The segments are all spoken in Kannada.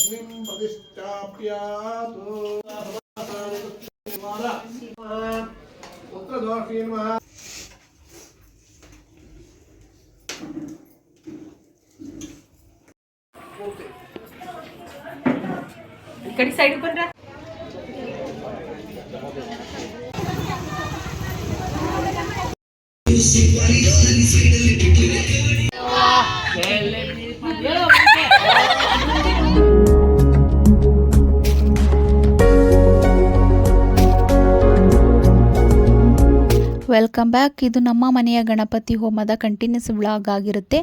अग्निं प्रतिष्ठाप्यातु पुत्रदोषी नमः इकड़ी साइड पर रहा ವೆಲ್ಕಮ್ ಬ್ಯಾಕ್. ಇದು ನಮ್ಮ ಮನೆಯ ಗಣಪತಿ ಹೋಮದ ಕಂಟಿನ್ಯೂಸ್ ವ್ಲಾಗ್ ಆಗಿರುತ್ತೆ.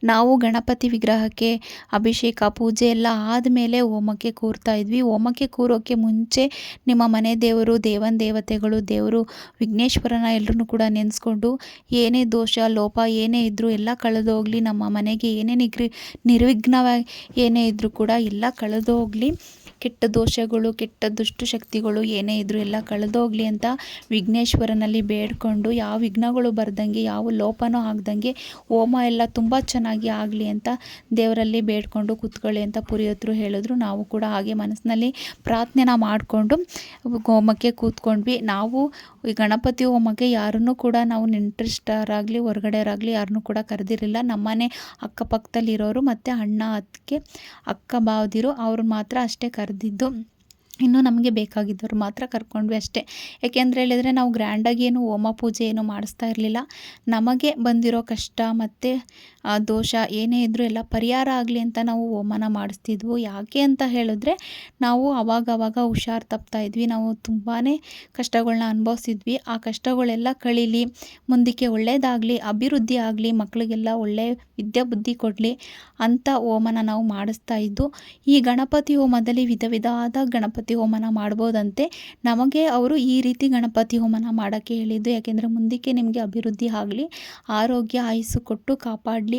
ನಾವು ಗಣಪತಿ ವಿಗ್ರಹಕ್ಕೆ ಅಭಿಷೇಕ ಪೂಜೆ ಎಲ್ಲ ಆದಮೇಲೆ ಹೋಮಕ್ಕೆ ಕೂರ್ತಾ ಇದ್ವಿ. ಹೋಮಕ್ಕೆ ಕೂರೋಕ್ಕೆ ಮುಂಚೆ ನಿಮ್ಮ ಮನೆ ದೇವರು ದೇವತೆಗಳು ದೇವರು ವಿಘ್ನೇಶ್ವರನ ಎಲ್ಲರೂ ಕೂಡ ನೆನೆಸ್ಕೊಂಡು ಏನೇ ದೋಷ ಲೋಪ ಏನೇ ಇದ್ದರೂ ಎಲ್ಲ ಕಳೆದೋಗಲಿ, ನಮ್ಮ ಮನೆಗೆ ಏನೇ ನಿರ್ವಿಘ್ನವಾಗಿ ಏನೇ ಇದ್ದರೂ ಕೂಡ ಎಲ್ಲ ಕಳೆದೋಗಲಿ, ಕೆಟ್ಟ ದೋಷಗಳು ಕೆಟ್ಟ ದುಷ್ಟಶಕ್ತಿಗಳು ಏನೇ ಇದ್ದರೂ ಎಲ್ಲ ಕಳೆದೋಗಲಿ ಅಂತ ವಿಘ್ನೇಶ್ವರನಲ್ಲಿ ಬೇಡ್ಕೊಂಡು ಯಾವ ವಿಘ್ನಗಳು ಬರ್ದಂಗೆ ಯಾವ ಲೋಪನೂ ಆಗದಂಗೆ ಹೋಮ ಎಲ್ಲ ತುಂಬ ಚೆನ್ನಾಗಿ ಆಗಲಿ ಅಂತ ದೇವರಲ್ಲಿ ಬೇಡ್ಕೊಂಡು ಕೂತ್ಕೊಳ್ಳಿ ಅಂತ ಪುರೋಹಿತರು ಹೇಳಿದ್ರು. ನಾವು ಕೂಡ ಹಾಗೆ ಮನಸ್ಸಿನಲ್ಲಿ ಪ್ರಾರ್ಥನೆನ ಮಾಡಿಕೊಂಡು ಹೋಮಕ್ಕೆ ಕೂತ್ಕೊಂಡ್ವಿ. ನಾವು ಈ ಗಣಪತಿ ಹೋಮಕ್ಕೆ ಯಾರನ್ನೂ ಕೂಡ ನಾವು ನೆಂಟರಿಷ್ಟರಾಗಲಿ ಹೊರಗಡೆಯವರಾಗಲಿ ಯಾರನ್ನೂ ಕೂಡ ಕರೆದಿರಲಿಲ್ಲ. ನಮ್ಮನೆ ಅಕ್ಕಪಕ್ಕದಲ್ಲಿರೋರು ಮತ್ತು ಅಣ್ಣ ಅಕ್ಕ ಬಾವದಿರು ಅವ್ರು ಮಾತ್ರ ಅಷ್ಟೇ ಕರೆದಿದ್ದು. ಇನ್ನು ನಮಗೆ ಬೇಕಾಗಿದ್ದವ್ರು ಮಾತ್ರ ಕರ್ಕೊಂಡ್ವಿ ಅಷ್ಟೇ. ಯಾಕೆಂದರೆ ಹೇಳಿದರೆ ನಾವು ಗ್ರ್ಯಾಂಡಾಗಿ ಏನು ಹೋಮ ಪೂಜೆ ಏನು ಮಾಡಿಸ್ತಾ ಇರಲಿಲ್ಲ. ನಮಗೆ ಬಂದಿರೋ ಕಷ್ಟ ಮತ್ತು ದೋಷ ಏನೇ ಇದ್ದರೂ ಎಲ್ಲ ಪರಿಹಾರ ಆಗಲಿ ಅಂತ ನಾವು ಹೋಮನ ಮಾಡಿಸ್ತಿದ್ವು. ಯಾಕೆ ಅಂತ ಹೇಳಿದ್ರೆ ನಾವು ಅವಾಗವಾಗ ಹುಷಾರು ತಪ್ತಾ ಇದ್ವಿ. ನಾವು ತುಂಬಾ ಕಷ್ಟಗಳನ್ನ ಅನುಭವಿಸಿದ್ವಿ. ಆ ಕಷ್ಟಗಳೆಲ್ಲ ಕಳೀಲಿ, ಮುಂದಕ್ಕೆ ಒಳ್ಳೆಯದಾಗಲಿ, ಅಭಿವೃದ್ಧಿ ಆಗಲಿ, ಮಕ್ಕಳಿಗೆಲ್ಲ ಒಳ್ಳೆಯ ವಿದ್ಯಾ ಬುದ್ಧಿ ಕೊಡಲಿ ಅಂತ ಹೋಮನ ನಾವು ಮಾಡಿಸ್ತಾ ಇದ್ದು. ಈ ಗಣಪತಿ ಹೋಮದಲ್ಲಿ ವಿಧವಾದ ಗಣಪತಿ ಹೋಮನ ಮಾಡ್ಬೋದಂತೆ. ನಮಗೆ ಅವರು ಈ ರೀತಿ ಗಣಪತಿ ಹೋಮನ ಮಾಡೋಕ್ಕೆ ಹೇಳಿದ್ದು. ಯಾಕೆಂದರೆ ಮುಂದಕ್ಕೆ ನಿಮಗೆ ಅಭಿವೃದ್ಧಿ ಆಗಲಿ, ಆರೋಗ್ಯ ಆಯುಸ್ಸು ಕೊಟ್ಟು ಕಾಪಾಡಲಿ,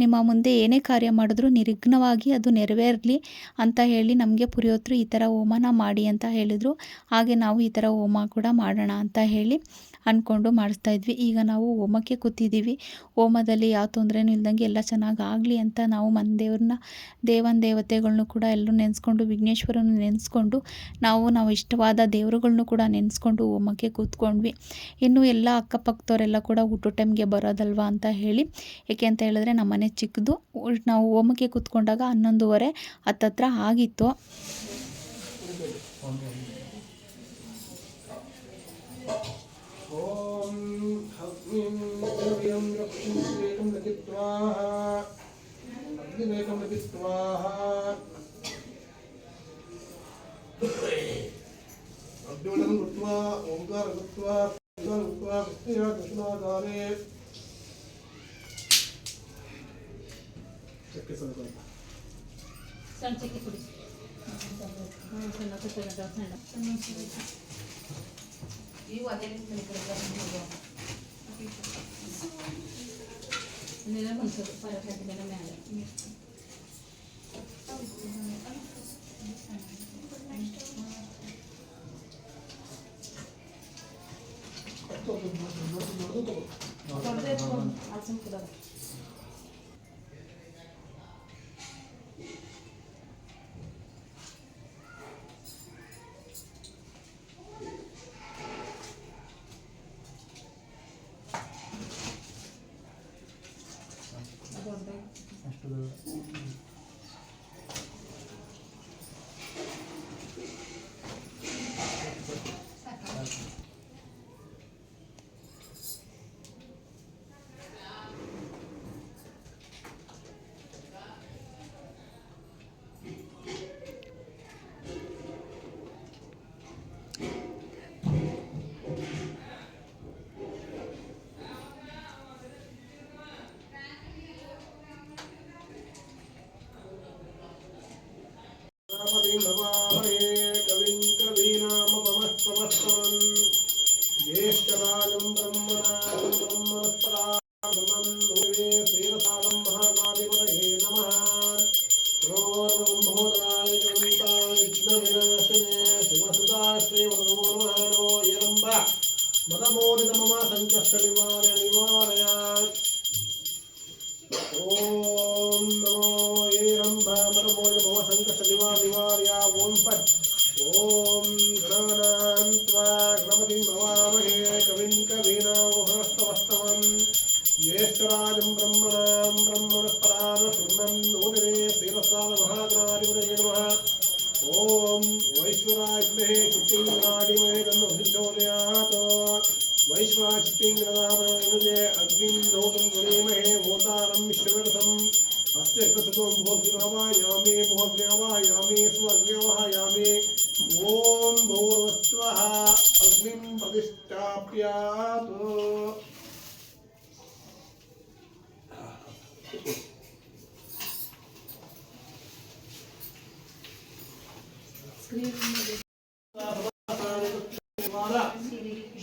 ನಿಮ್ಮ ಮುಂದೆ ಏನೇ ಕಾರ್ಯ ಮಾಡಿದ್ರೂ ನಿರ್ವಿಘ್ನವಾಗಿ ಅದು ನೆರವೇರಲಿ ಅಂತ ಹೇಳಿ ನಮಗೆ ಪುರೋಹಿತರು ಈ ಥರ ಹೋಮನ ಮಾಡಿ ಅಂತ ಹೇಳಿದರು. ಹಾಗೆ ನಾವು ಈ ಥರ ಹೋಮ ಕೂಡ ಮಾಡೋಣ ಅಂತ ಹೇಳಿ ಅಂದ್ಕೊಂಡು ಮಾಡಿಸ್ತಾ ಇದ್ವಿ. ಈಗ ನಾವು ಹೋಮಕ್ಕೆ ಕೂತಿದ್ದೀವಿ. ಹೋಮದಲ್ಲಿ ಯಾವ ತೊಂದರೆನೂ ಇಲ್ದಂಗೆ ಎಲ್ಲ ಚೆನ್ನಾಗಿ ಆಗಲಿ ಅಂತ ನಾವು ಮನೆ ದೇವತೆಗಳ್ನು ಕೂಡ ಎಲ್ಲರೂ ನೆನೆಸ್ಕೊಂಡು ವಿಘ್ನೇಶ್ವರನ ನೆನೆಸ್ಕೊಂಡು ನಾವು ಇಷ್ಟವಾದ ದೇವರುಗಳ್ನು ಕೂಡ ನೆನೆಸ್ಕೊಂಡು ಹೋಮಕ್ಕೆ ಕೂತ್ಕೊಂಡ್ವಿ. ಇನ್ನು ಎಲ್ಲ ಅಕ್ಕಪಕ್ಕದವರೆಲ್ಲ ಕೂಡ ಊಟ ಟೈಮ್ಗೆ ಬರೋದಲ್ವಾ ಅಂತ ಹೇಳಿ, ಏಕೆ ಅಂತ ಹೇಳಿದ್ರೆ ನಮ್ಮ ಮನೆ ಚಿಕ್ಕದು. ನಾವು ಹೋಮಕ್ಕೆ ಕೂತ್ಕೊಂಡಾಗ 11:30 ಹತ್ತತ್ರ ಆಗಿತ್ತು. ओम हग्निं दिव्यं रक्षिं लिखित्वा अग्निमेकं लिखित्वा अग्निवलं कृत्वा ओंकार कृत्वा कृत्वा कृष्णाधारे चक्के सर संचिकी पुड़ी हां सन्ना सन्ना ಇವು ಅದೇ ರೀತಿ ನೆಲ ಮನ್ಸೋದು ಪರಕಾಟಿನ ಮೇಲೆ कविं कवीनामुपमस्तमस्तमं ज्येष्ठराजं ब्रह्मणस्पदानं श्रीरसानं महाकालिपतये नमः। नमोर्भोदराय जगन्ताय विघ्नविनाशिने शिवसुताय श्रीमन्नमो नमो यरम्ब मदमोदित मम संकष्टनिवारय। ॐ नमो यरम्ब नमो संकष्टनिवार्य ओम फट् ओम गणानां त्वा गणपतिं भवामहे कविं कवीनामुपमस्तमस्तमं ज्येष्ठराजं ब्रह्मणां ब्रह्मणस्पदान शृण्वन् नोदिने श्रीरसाद महागणाधिपतये नमः ओम वैश्वराग्ने चित्तिङ्गराडिमहे तन्नो अभिचोदयात् वैश्वाचित्तिङ्गरामहे अग्निं दोतं गुणीमहे भूतानं विश्ववर्धम् अस्य कृतं भोग्यवायामे भोग्यवायामे स्वग्यवायामे ओम भूर्भुवः अग्निं प्रतिष्ठाप्यात्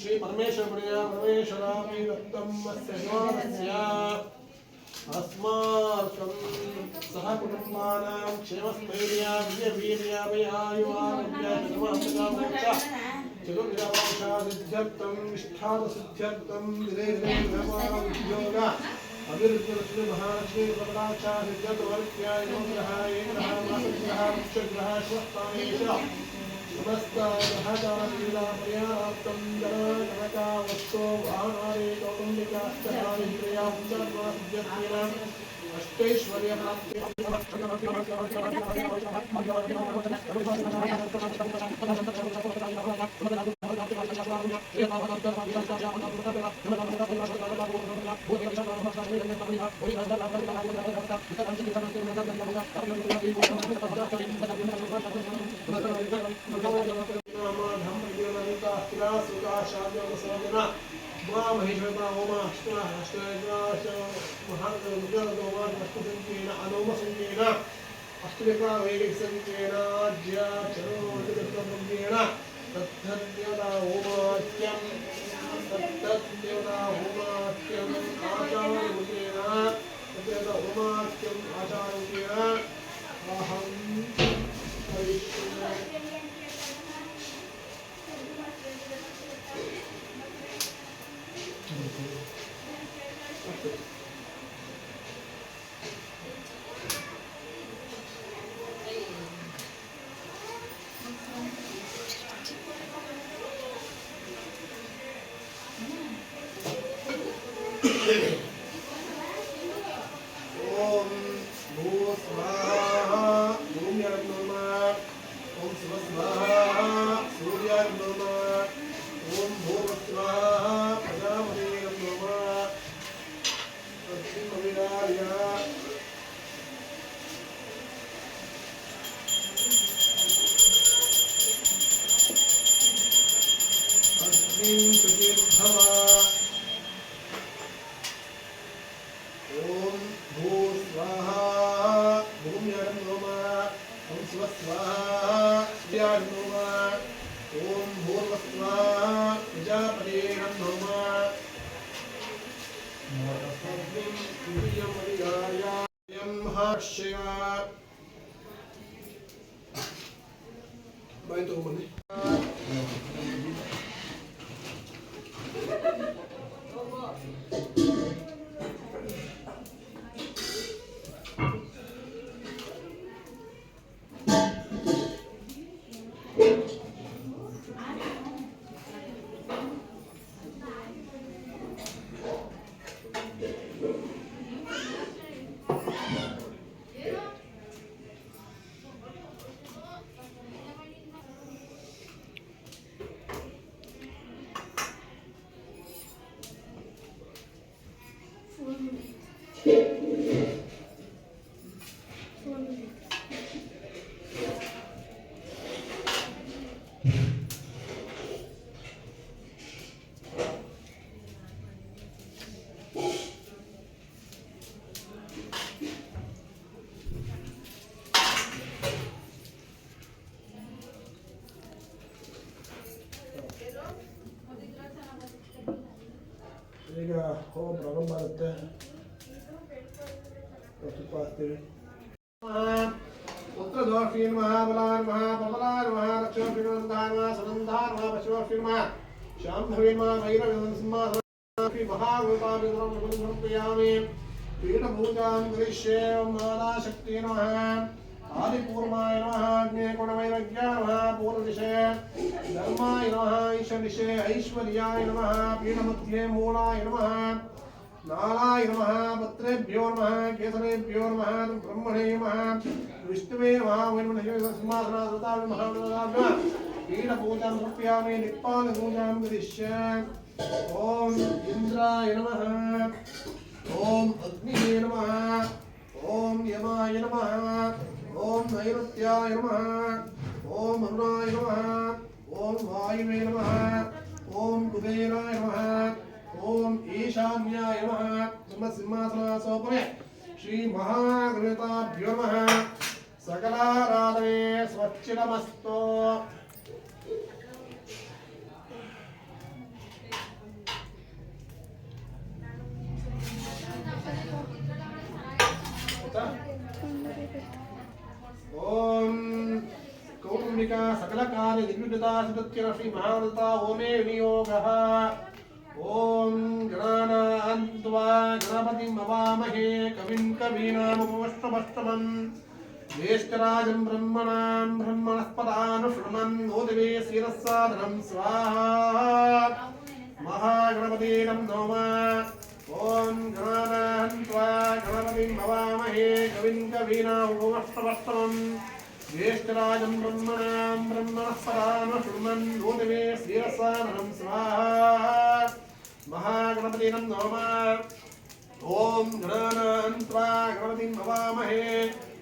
श्री परमेश्वर परमेश्वरापि दत्तं अस्य ज्ञानस्य अस्माकं सह कुटुम्बानां क्षेमस्थैर्या विजयवीर्याभयायुवारोग्य चतुर्विधवांशासिद्ध्यर्थं निष्ठासिद्ध्यर्थं विदेशोद्योग अभिवृद्धिलक्ष्मी महालक्ष्मी प्रपदाचार्यवर्त्याय नवग्रह एकग्रह मासग्रह वृक्षग्रह स्वस्तानेश समस्त ग्रहचारीलापर्याप्तं जलकनका वस्तु वाहनारे कौटुम्बिकाष्टकारिन्द्रिया उच्चारणसिद्ध्यर्थेन अष्टैश्वर्यप्राप्ति महेश्वरा ओम महागणपतिसंख्येन अनोमसंख्येन अष्टविग्रहवैदिकसंख्येन ज्याचरोदिकसंख्येन तद्धन्यता ओमाख्यं आचार्यरूपेण तद्धन्यता ओमाख्यं आचार्यरूपेण अहं करिष्ये ओम भूः स्वाहा भूम्यां नमः ओम शिवः स्वाहा सूर्याय नमः ओम भूः स्वाहा प्रजापतये नमः अग्निमविदाय अग्निं प्रतीर्भव ओम भूः स्वाहा भूम्यां नमः ओम शिवः स्वाहा सूर्याय नमः ओम भूर्भुवः स्वाहा प्रजापतये नमः अग्निं तुरीयमविदाय यं हर्षय बाय तो मने ಈಗ ಹೋಮ್ ಪ್ರಾರಂಭ ಆಗುತ್ತೆ ತುಪ್ಪ ಹಾಕ್ತೀವಿ उत्तरदोषीन् महाबलान् महाप्रबलान् महालक्ष्मीन् सनन्दान् पशुपक्षीन् शाम्भवीन् भैरवीन् महारूपाभिधं समर्पयामि पीठपूजां करिष्ये माताशक्ति नमः आदिपूर्वाय नमः अग्नेयगुणवैराग्याय नमः पूर्वदिशे धर्माय नमः ईशदिशे ऐश्वर्याय नमः पीठमध्ये मूलाय नमः नालाय नमः पत्रेभ्यो नमः केसरेभ्यो नमः ब्रह्मणे नमः विष्णुवे नमः सिंहासनासुताय नमः पीठपूजां समर्पयामि दिक्पालपूजां विदिश्य ओम इंद्राय नमः ओम अग्निये नमः ओम यमाय नमः ओम नैऋत्याय नमः ओम अरुणाय नमः ओम वायुवे नमः ओम कुबेराय नमः ओम ईशान्याय नमः सिंहासनासोपरि श्री महागणपताभ्यो नमः सकलाराधने स्वच्छितमस्तु ओम कौटुंबिका सकल कार्य दिग्विजयता सिद्धत्य श्री महागणपता ओमे विनियोगः ओम गणानान्त्वा गणपतिं अवामहे कविं कवीनामुपमश्रवश्रवम् ज्येष्ठराजं ब्रह्मणां ब्रह्मणस्पदानुशृण्वन् नोदिवे शिरस्सादनं स्वाहा महागणपते नमः ओम गणानान्त्वा गणपतिं अवामहे कविं कवीनामुपमश्रवश्रवम् ज्येष्ठराजं ब्रह्मणां ब्रह्मणस्पदानुशृण्वन् नोदिवे शिरस्सादनं स्वाहा महागणपते नमः ओम गणानान्त्वा गणपतिं अवामहे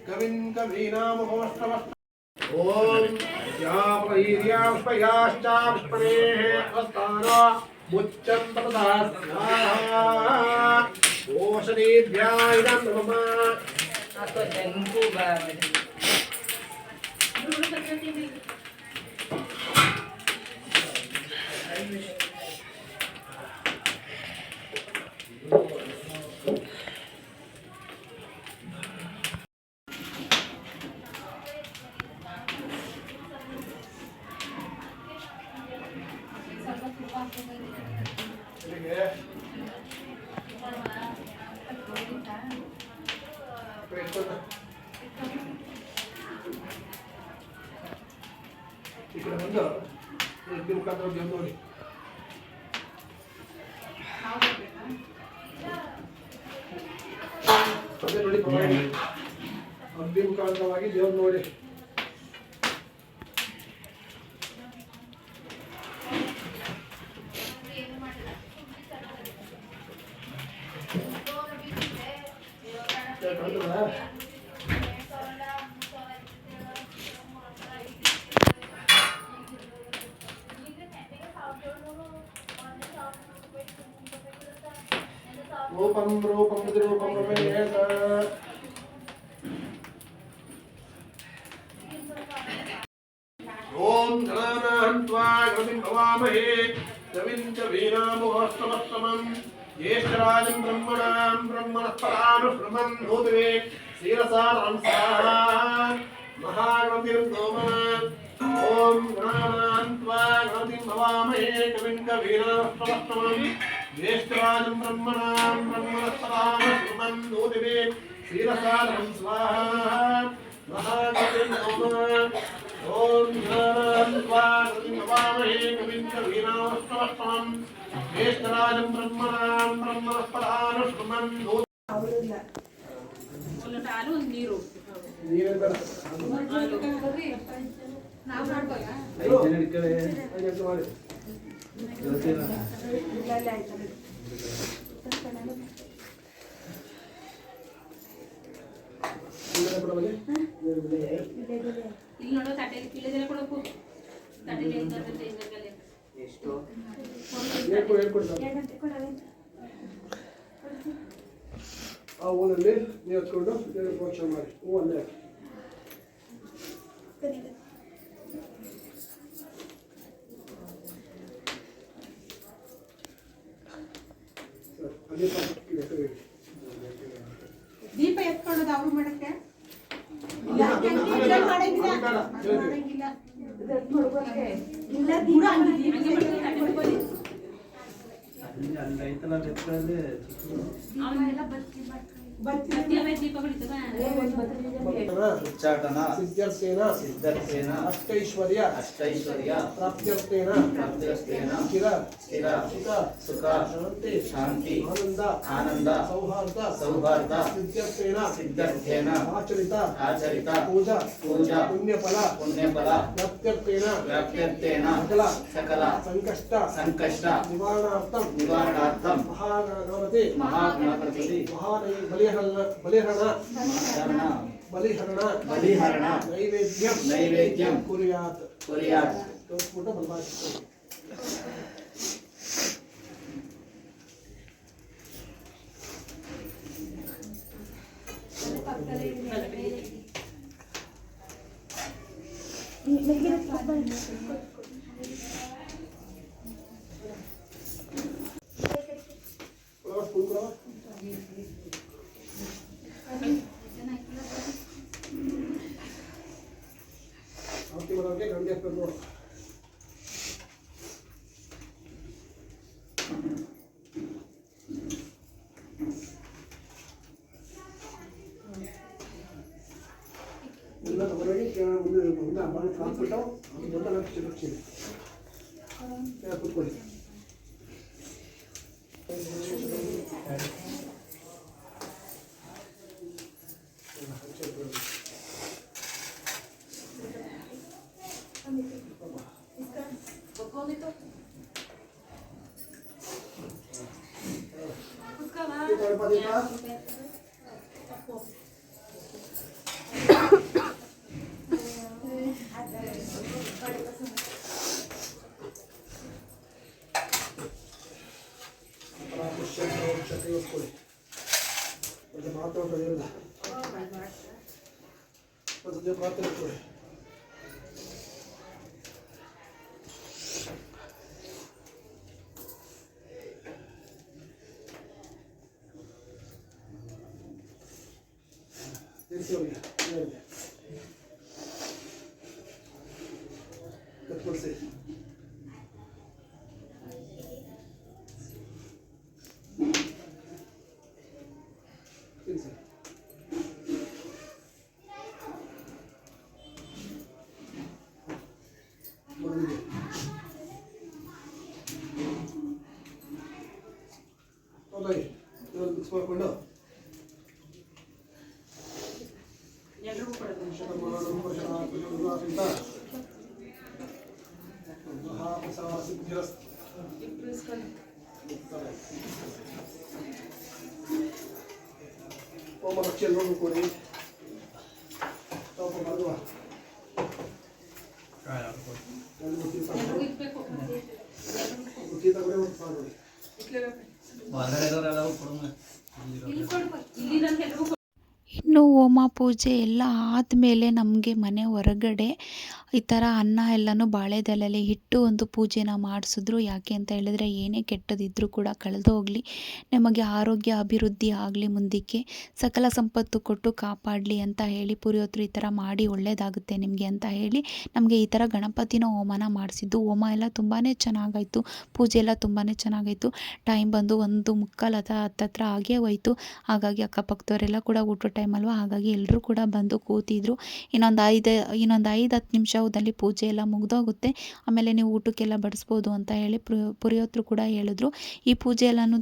कविं कवीनामुपमश्रवश्रवम् ओम याप्रहीर्याष्पयाश्चाष्पनेः अवस्तानो मुच्चं तपदास्याः ओषधीभ्यायं नमः ఇక్కడ ముందు ఇంటి ముఖాంతరం దేవుని ಅದೇ ನೋಡಿ ಪರವಾಗಿ ಅಗ್ನಿ ಮುಖಾಂತರವಾಗಿ ದೇವ್ರು ನೋಡಿ रूपम रूपम रूपम रूपेण ओम गणानान्त्वा गणपतिं अवामहे कविं कवीनामुपमश्रवश्रवम् ज्येष्ठराजं ब्रह्मणां ब्रह्मणस्पदानुशृण्वन् नोदिवे शिरसादनं स्वाहा महागणपतिं नमः ओम गणानान्त्वा गणपतिं अवामहे कविं कवीनामुपमश्रवम् ज्येष्ठराजं ब्रह्मणां ब्रह्मणस्पदानुशृण्वन् नोदिवे शिरसादनं स्वाहा महागणपतिं नमः ओम गणानान्त्वा गणपतिं अवामहे कविं कवीनामुपमश्रवम् ज्येष्ठराजं ब्रह्मणां ब्रह्मणस्पदानुशृण्वन् ಹಾಲು ನೀರು ನೀರೇ ಬೇಡ ನಾವು ಮಾಡ್ಬೋದಾ ಮಾಡಿ ಇಲ್ಲಿ ನೋಡೋ ತಟ್ಟೆಲಿ ಪಿಳ್ಳೆದೆಲ್ಲ ಕೊಡಬೇಕು ತಟ್ಟೆಲಿ ಎಷ್ಟು ಆ ಹೂವಲ್ಲಿ ನೀವು ಹಚ್ಕೊಂಡು ದೇವ್ರ ಪ್ರೋಕ್ಷಣೆ ಮಾಡಿ ಹೂ ಅಲ್ಲೇ ಹಾಕಿ ದೀಪ ಎತ್ಕೊಳ್ಳೋದು ಅವ್ರು ಮಾಡಕ್ಕೆ ಅವನ್ನೆಲ್ಲ ಬರ್ತಿ ಮಾಡ್ಕೊಂಡು ಸತ್ಯವೇ ದೀಪ ಹೊಡಿತದ ಉಚ್ಚಾಟನ ಸಿದ್ಧರ್ಥೇನ ಸಿದ್ಧರ್ಥೇನ ಅಷ್ಟೈಶ್ವರ್ಯ ಅಷ್ಟೈಶ್ವರ್ಯ ಪ್ರಾಪ್ತ್ಯರ್ಥೇನ ಪ್ರಾಪ್ತ್ಯರ್ಥೇನ ಸ್ಥಿರ ಸ್ಥಿರ ಸುಖ ಸುಖ ಶಾಂತಿ ಶಾಂತಿ ಆನಂದ ಆನಂದ ಸೌಹಾರ್ದ ಸೌಹಾರ್ದ ಸಿದ್ಧರ್ಥೇನ ಸಿದ್ಧರ್ಥೇನ ಆಚರಿತ ಆಚರಿತ ಪೂಜಾ ಪೂಜಾ ಪುಣ್ಯಫಲ ಪುಣ್ಯಫಲ ಪ್ರಾಪ್ತ್ಯರ್ಥೇನ ವ್ಯಾಪ್ತ್ಯರ್ಥೇನ ಸಕಲ ಸಕಲ ಸಂಕಷ್ಟ ಸಂಕಷ್ಟ ನಿವಾರಣಾರ್ಥಂ ನಿವಾರಣಾರ್ಥಂ ಮಹಾಗಣಪತಿ ಮಹಾಗಣಪತಿ ಬಲಿಹರಣ ಬಲಿಹರಣ ನೈವೇದ್ಯಂ ಕುರ್ಯಾತ್ ಕುರ್ಯಾತ್ ತೋರ್ಸ್ಬಿಟ್ಟು ಬದಲಾಯಿಸ್ತಾರೆ. ಆರತಿ ಮಾಡೋರಿಗೆ ಗಂಗೆ ಹಾಕ್ಬೇಕು. ಎಲ್ಲ ಹೊರಗೆ ಮುಂದೆ ಬಾಳೆ ಹಾಕ್ಬಿಟ್ಟು ದೊಡ್ಡ ಲಕ್ಷ ಕೂತ್ಕೊಳ್ಳಿ. ಮಾತಾಡೋದಿಲ್ಲ ಒಂದು ಮಾತಾಡ್ಕೊಳ್ಳಿ. ಕತ್ಕೊಳ್ಸಿ. ಮಿಕ್ಸ್ ಮಾಡಿಕೊಂಡು ಎಲ್ರಿಗೂ ಕೊಡೋದು ಲಕ್ಷ ಎಲ್ಲರೂ ಕೊಡಿ. ಸ್ವಲ್ಪ ಬರುವ ಎಲ್ರಿಗೂ ಇಕ್ಬೇಕು ಇಲ್ಲಿ ಕೊಡ್ಬೇಕು ಇಲ್ಲಿರೋದು ಎಲ್ರಿಗೂ. ಇನ್ನು ಹೋಮ ಪೂಜೆ ಎಲ್ಲ ಆದಮೇಲೆ ನಮಗೆ ಮನೆ ಹೊರಗಡೆ ಈ ಥರ ಅನ್ನ ಎಲ್ಲನೂ ಬಾಳೆದೆಲೆಯಲ್ಲಿ ಇಟ್ಟು ಒಂದು ಪೂಜೆನ ಮಾಡಿಸಿದ್ರು. ಯಾಕೆ ಅಂತ ಹೇಳಿದ್ರೆ ಏನೇ ಕೆಟ್ಟದಿದ್ದರೂ ಕೂಡ ಕಳೆದು ಹೋಗಲಿ, ನಮಗೆ ಆರೋಗ್ಯ ಅಭಿವೃದ್ಧಿ ಆಗಲಿ, ಮುಂದಕ್ಕೆ ಸಕಲ ಸಂಪತ್ತು ಕೊಟ್ಟು ಕಾಪಾಡಲಿ ಅಂತ ಹೇಳಿ ಪುರೋಹಿತರು ಈ ಥರ ಮಾಡಿ ಒಳ್ಳೆಯದಾಗುತ್ತೆ ನಿಮಗೆ ಅಂತ ಹೇಳಿ ನಮಗೆ ಈ ಥರ ಗಣಪತಿನ ಹೋಮನ ಮಾಡಿಸಿದ್ದು. ಹೋಮ ಎಲ್ಲ ತುಂಬಾ ಚೆನ್ನಾಗಾಯಿತು, ಪೂಜೆ ಎಲ್ಲ ತುಂಬಾ ಚೆನ್ನಾಗಾಯಿತು. ಟೈಮ್ ಬಂದು 1:45 ಹತ್ತತ್ರ ಆಗೇ ಹೋಯಿತು. ಹಾಗಾಗಿ ಅಕ್ಕಪಕ್ಕದವರೆಲ್ಲ ಕೂಡ ಊಟ ಟೈಮ್ ಅಲ್ವಾ, ಹಾಗಾಗಿ ಎಲ್ಲರೂ ಕೂಡ ಬಂದು ಕೂತಿದ್ರು. ಇನ್ನೊಂದು 5-10 ನಿಮಿಷದಲ್ಲಿ ಪೂಜೆ ಎಲ್ಲ ಮುಗಿದೋಗುತ್ತೆ, ಆಮೇಲೆ ನೀವು ಊಟಕ್ಕೆಲ್ಲ ಬಡಿಸ್ಬೋದು ಅಂತ ಹೇಳಿ ಪುರೋಹಿತರು ಕೂಡ ಹೇಳಿದ್ರು. ಈ ಪೂಜೆ ಎಲ್ಲನೂ